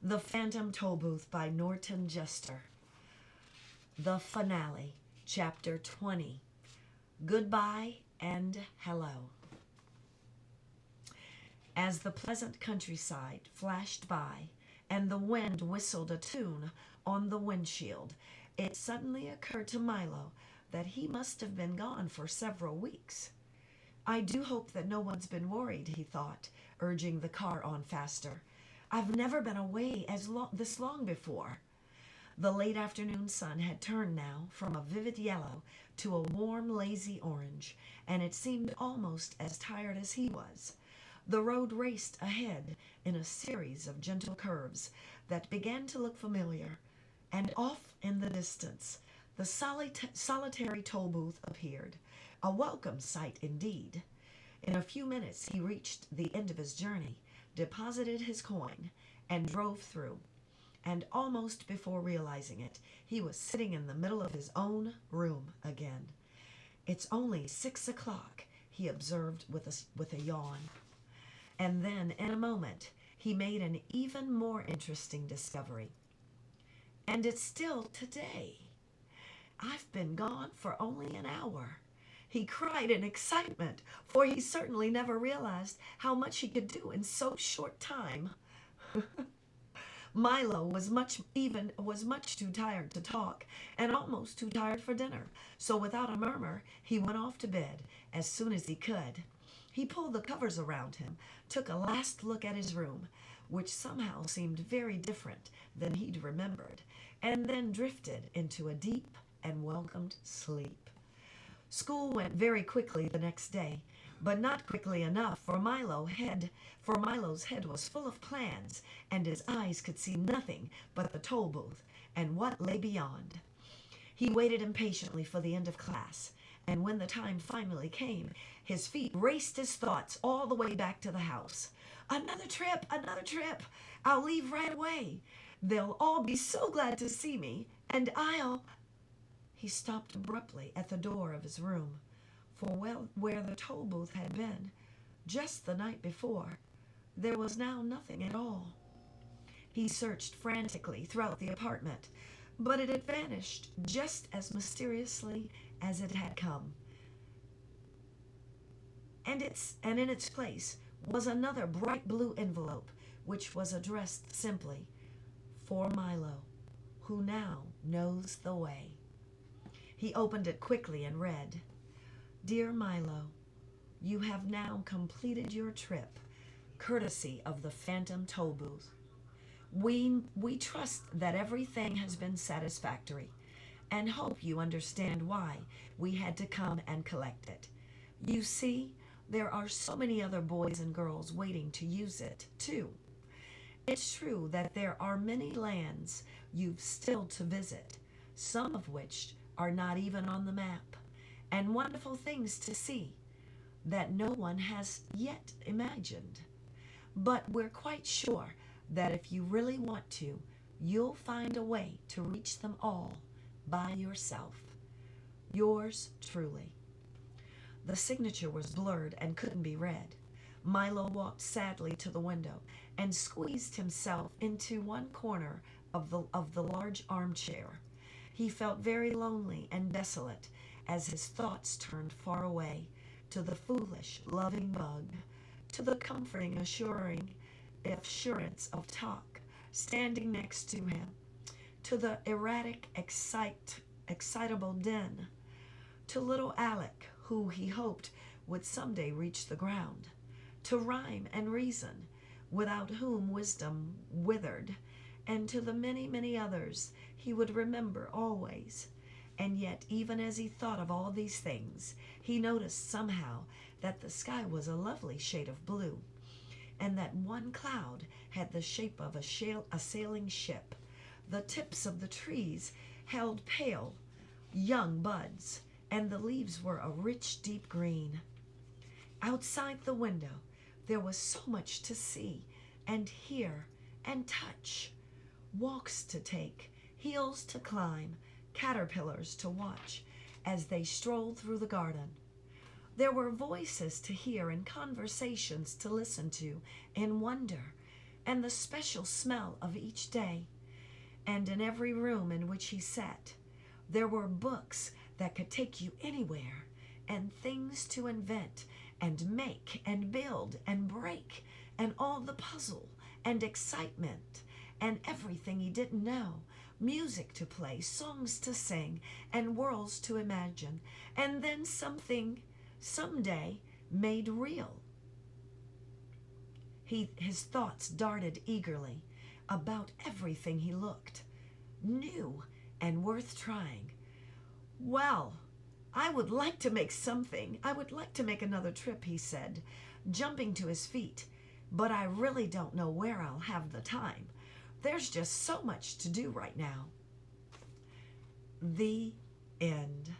The Phantom Tollbooth by Norton Juster. The Finale, Chapter 20. Goodbye and Hello. As the pleasant countryside flashed by and the wind whistled a tune on the windshield, it suddenly occurred to Milo that he must have been gone for several weeks. I do hope that no one's been worried, he thought, urging the car on faster. I've never been away this long before. The late afternoon sun had turned now from a vivid yellow to a warm, lazy orange, and it seemed almost as tired as he was. The road raced ahead in a series of gentle curves that began to look familiar, and off in the distance, the solitary toll booth appeared, a welcome sight indeed. In a few minutes he reached the end of his journey, deposited his coin, and drove through. And almost before realizing it, he was sitting in the middle of his own room again. "It's only 6 o'clock," he observed with a yawn. And then, in a moment, he made an even more interesting discovery. "And it's still today. I've been gone for only an hour." He cried in excitement, for he certainly never realized how much he could do in so short time. Milo was much too tired to talk, and almost too tired for dinner, so without a murmur he went off to bed as soon as he could. He pulled the covers around him, took a last look at his room, which somehow seemed very different than he'd remembered, and then drifted into a deep and welcomed sleep. School went very quickly the next day, but not quickly enough, for Milo's head was full of plans, and his eyes could see nothing but the toll booth and what lay beyond. He waited impatiently for the end of class, and when the time finally came, his feet raced his thoughts all the way back to the house. Another trip! I'll leave right away. They'll all be so glad to see me, and I'll... He stopped abruptly at the door of his room, for where the toll booth had been, just the night before, there was now nothing at all. He searched frantically throughout the apartment, but it had vanished just as mysteriously as it had come. And in its place was another bright blue envelope, which was addressed simply, "For Milo, who now knows the way." He opened it quickly and read, "Dear Milo, you have now completed your trip, courtesy of the Phantom Tollbooth. We trust that everything has been satisfactory, and hope you understand why we had to come and collect it. You see, there are so many other boys and girls waiting to use it, too. It's true that there are many lands you've still to visit, some of which are not even on the map, and wonderful things to see that no one has yet imagined. But we're quite sure that if you really want to, you'll find a way to reach them all by yourself. Yours truly." The signature was blurred and couldn't be read. Milo walked sadly to the window and squeezed himself into one corner of the large armchair. He felt very lonely and desolate as his thoughts turned far away to the foolish, loving bug, to the comforting assurance of talk standing next to him, to the erratic, excitable din, to little Alec, who he hoped would someday reach the ground, to rhyme and reason, without whom wisdom withered, and to the many, many others he would remember always. And yet, even as he thought of all these things, he noticed somehow that the sky was a lovely shade of blue, and that one cloud had the shape of a sailing ship. The tips of the trees held pale, young buds, and the leaves were a rich, deep green. Outside the window, there was so much to see and hear and touch. Walks to take, hills to climb, caterpillars to watch as they strolled through the garden. There were voices to hear and conversations to listen to in wonder, and the special smell of each day. And in every room in which he sat, there were books that could take you anywhere, and things to invent and make and build and break, and all the puzzle and excitement and everything he didn't know, music to play, songs to sing, and worlds to imagine, and then something someday made real. His thoughts darted eagerly about everything he looked, new and worth trying. Well, I would like to make something. I would like to make another trip, he said, jumping to his feet, but I really don't know where I'll have the time. There's just so much to do right now. The end.